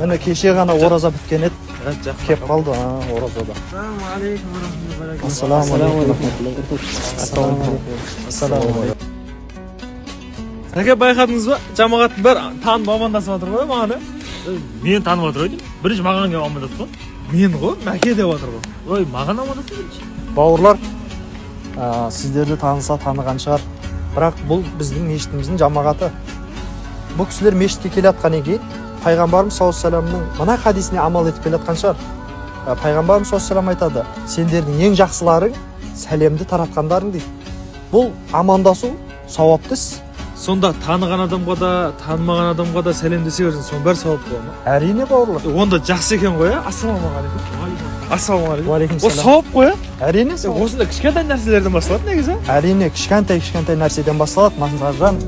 Міне кеше ғана ораза біткен еді. Кеп қалды оразада. Ассаламу Әке байқадыңыз ба? Жамағаттың бәрі танып амандасып жатыр ғой маған. Мені танып жатыр ғой. Бірінші маған келіп амандасып қой. Мен ғой, Мәке деп жатыр ғой. Ой, маған амандасып бірінші. Бауырлар, сіздерді таныса таныған шығар. Бірақ бұл біздің мешітіміздің жамағаты. Бұл кісілер мешітке келе жатқаннан кейін пайғамбарымыз саллаллаху алейхи вассаламның мына хадисіне амал етіп келе жатқан шығар. Пайғамбарымыз саллаллаху алейхи вассалам айтады: сендердің ең жақсыларың сәлемді таратқандарың дейді. Бұл амандасу сауапты іс. Сонда таныған адамға да, танымаған адамға да сәлемдесе берсең, соның бәрі сауап болады ма? Әрине бауырлар. Онда жақсы екен ғой, ассалаумағалейкум. Ассалаумағалейкум. Ол сауап қой, Әрине. осындай кішкентай нәрселерден басталады негізі. Әрине, кішкентай нәрседен басталады, Мансаржан.